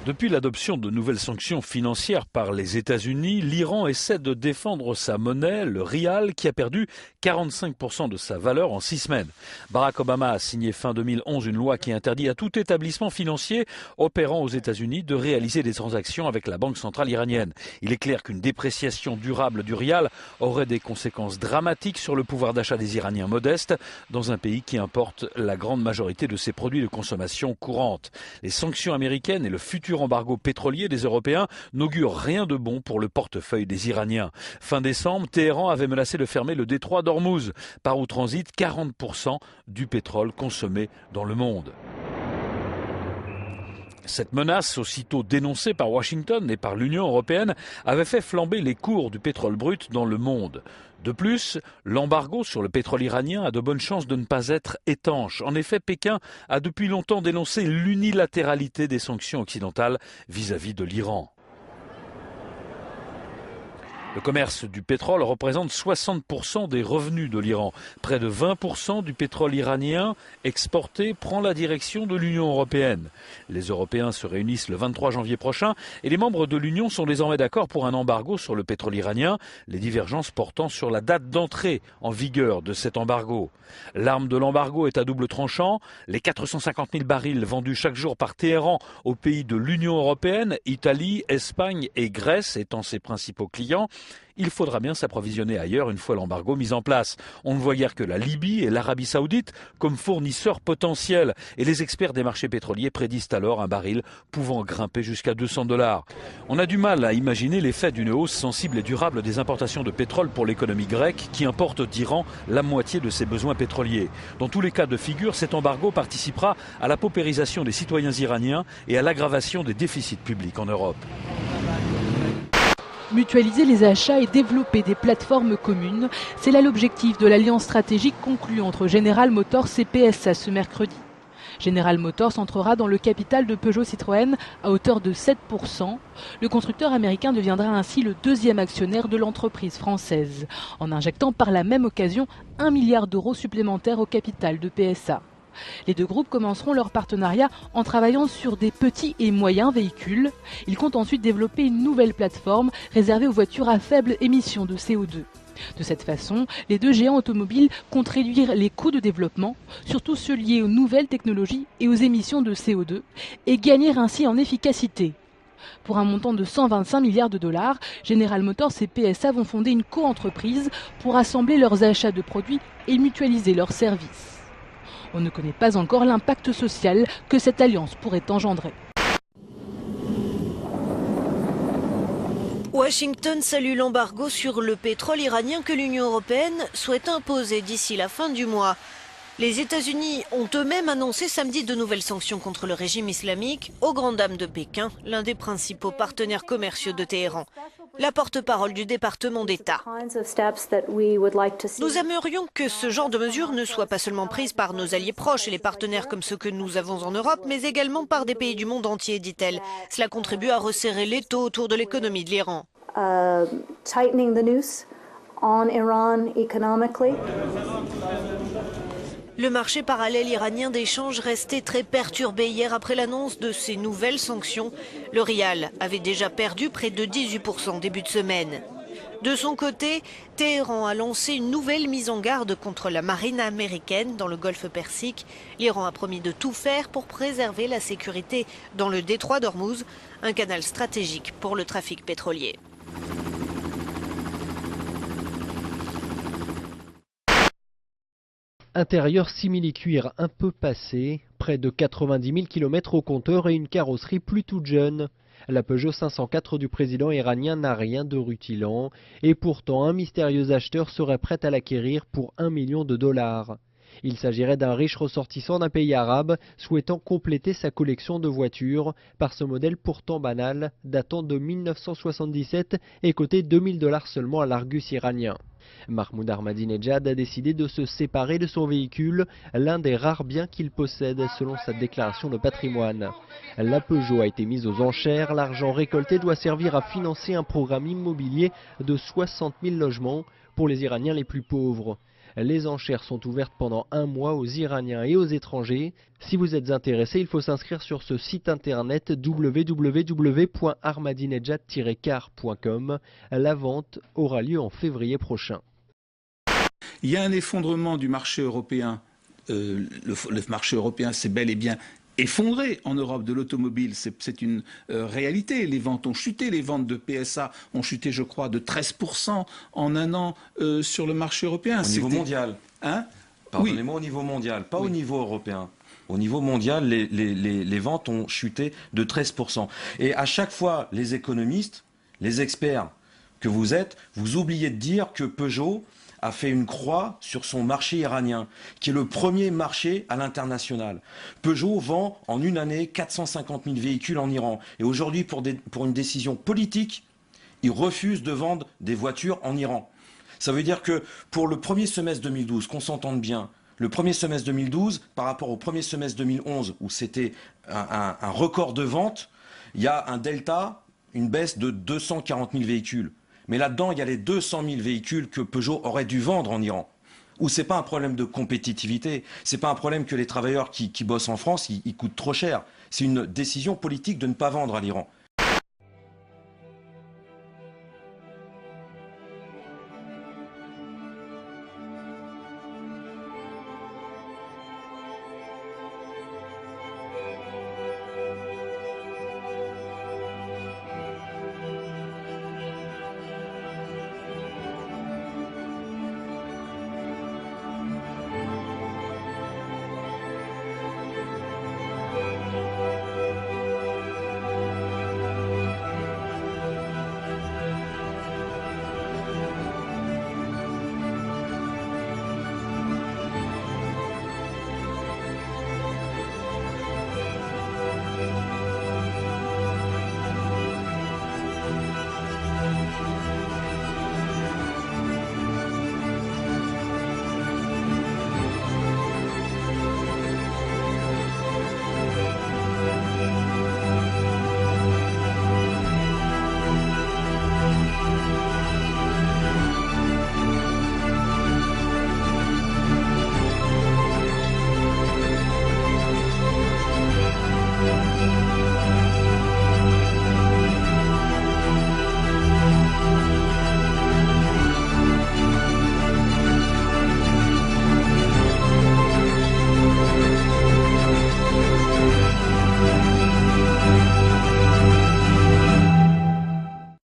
Depuis l'adoption de nouvelles sanctions financières par les États-Unis, l'Iran essaie de défendre sa monnaie, le rial, qui a perdu 45% de sa valeur en 6 semaines. Barack Obama a signé fin 2011 une loi qui interdit à tout établissement financier opérant aux États-Unis de réaliser des transactions avec la Banque centrale iranienne. Il est clair qu'une dépréciation durable du rial aurait des conséquences dramatiques sur le pouvoir d'achat des Iraniens modestes dans un pays qui importe la grande majorité de ses produits de consommation courante. Les sanctions américaines et le futur embargo pétrolier des Européens n'augure rien de bon pour le portefeuille des Iraniens. Fin décembre, Téhéran avait menacé de fermer le détroit d'Ormuz, par où transite 40% du pétrole consommé dans le monde. Cette menace, aussitôt dénoncée par Washington et par l'Union européenne, avait fait flamber les cours du pétrole brut dans le monde. De plus, l'embargo sur le pétrole iranien a de bonnes chances de ne pas être étanche. En effet, Pékin a depuis longtemps dénoncé l'unilatéralité des sanctions occidentales vis-à-vis de l'Iran. Le commerce du pétrole représente 60% des revenus de l'Iran. Près de 20% du pétrole iranien exporté prend la direction de l'Union européenne. Les Européens se réunissent le 23 janvier prochain et les membres de l'Union sont désormais d'accord pour un embargo sur le pétrole iranien, les divergences portant sur la date d'entrée en vigueur de cet embargo. L'arme de l'embargo est à double tranchant. Les 450 000 barils vendus chaque jour par Téhéran aux pays de l'Union européenne, Italie, Espagne et Grèce étant ses principaux clients, il faudra bien s'approvisionner ailleurs une fois l'embargo mis en place. On ne voit guère que la Libye et l'Arabie Saoudite comme fournisseurs potentiels et les experts des marchés pétroliers prédisent alors un baril pouvant grimper jusqu'à $200. On a du mal à imaginer l'effet d'une hausse sensible et durable des importations de pétrole pour l'économie grecque qui importe d'Iran la moitié de ses besoins pétroliers. Dans tous les cas de figure, cet embargo participera à la paupérisation des citoyens iraniens et à l'aggravation des déficits publics en Europe. Mutualiser les achats et développer des plateformes communes, c'est là l'objectif de l'alliance stratégique conclue entre General Motors et PSA ce mercredi. General Motors entrera dans le capital de Peugeot Citroën à hauteur de 7%. Le constructeur américain deviendra ainsi le deuxième actionnaire de l'entreprise française, en injectant par la même occasion 1 milliard d'euros supplémentaires au capital de PSA. Les deux groupes commenceront leur partenariat en travaillant sur des petits et moyens véhicules. Ils comptent ensuite développer une nouvelle plateforme réservée aux voitures à faible émission de CO2. De cette façon, les deux géants automobiles comptent réduire les coûts de développement, surtout ceux liés aux nouvelles technologies et aux émissions de CO2, et gagner ainsi en efficacité. Pour un montant de 125 milliards de dollars, General Motors et PSA vont fonder une co-entreprise pour assembler leurs achats de produits et mutualiser leurs services. On ne connaît pas encore l'impact social que cette alliance pourrait engendrer. Washington salue l'embargo sur le pétrole iranien que l'Union européenne souhaite imposer d'ici la fin du mois. Les États-Unis ont eux-mêmes annoncé samedi de nouvelles sanctions contre le régime islamique, aux grandes dames de Pékin, l'un des principaux partenaires commerciaux de Téhéran. La porte-parole du département d'État. Nous aimerions que ce genre de mesures ne soient pas seulement prises par nos alliés proches et les partenaires comme ceux que nous avons en Europe, mais également par des pays du monde entier, dit-elle. Cela contribue à resserrer l'étau autour de l'économie de l'Iran. Le marché parallèle iranien d'échange restait très perturbé hier après l'annonce de ces nouvelles sanctions. Le rial avait déjà perdu près de 18% début de semaine. De son côté, Téhéran a lancé une nouvelle mise en garde contre la marine américaine dans le golfe Persique. L'Iran a promis de tout faire pour préserver la sécurité dans le détroit d'Ormuz, un canal stratégique pour le trafic pétrolier. Intérieur simili-cuir un peu passé, près de 90 000 km au compteur et une carrosserie plus toute jeune. La Peugeot 504 du président iranien n'a rien de rutilant et pourtant un mystérieux acheteur serait prêt à l'acquérir pour $1 million. Il s'agirait d'un riche ressortissant d'un pays arabe souhaitant compléter sa collection de voitures par ce modèle pourtant banal datant de 1977 et coté $2 000 seulement à l'Argus iranien. Mahmoud Ahmadinejad a décidé de se séparer de son véhicule, l'un des rares biens qu'il possède selon sa déclaration de patrimoine. La Peugeot a été mise aux enchères, l'argent récolté doit servir à financer un programme immobilier de 60 000 logements pour les Iraniens les plus pauvres. Les enchères sont ouvertes pendant 1 mois aux Iraniens et aux étrangers. Si vous êtes intéressé, il faut s'inscrire sur ce site internet www.ahmadinejad-car.com. La vente aura lieu en février prochain. Il y a un effondrement du marché européen. Le marché européen s'est bel et bien effondré en Europe de l'automobile. C'est une réalité. Les ventes ont chuté. Les ventes de PSA ont chuté, je crois, de 13% en un an sur le marché européen. Au niveau mondial. Hein? Pardonnez-moi, au niveau mondial, pas au niveau européen. Au niveau mondial, les ventes ont chuté de 13%. Et à chaque fois, les économistes, les experts que vous êtes, vous oubliez de dire que Peugeot a fait une croix sur son marché iranien, qui est le premier marché à l'international. Peugeot vend en une année 450 000 véhicules en Iran. Et aujourd'hui, pour une décision politique, ils refusent de vendre des voitures en Iran. Ça veut dire que pour le premier semestre 2012, qu'on s'entende bien, le premier semestre 2012, par rapport au premier semestre 2011, où c'était un record de vente, il y a un delta, une baisse de 240 000 véhicules. Mais là-dedans, il y a les 200 000 véhicules que Peugeot aurait dû vendre en Iran. Où c'est pas un problème de compétitivité, c'est pas un problème que les travailleurs qui bossent en France, ils coûtent trop cher. C'est une décision politique de ne pas vendre à l'Iran.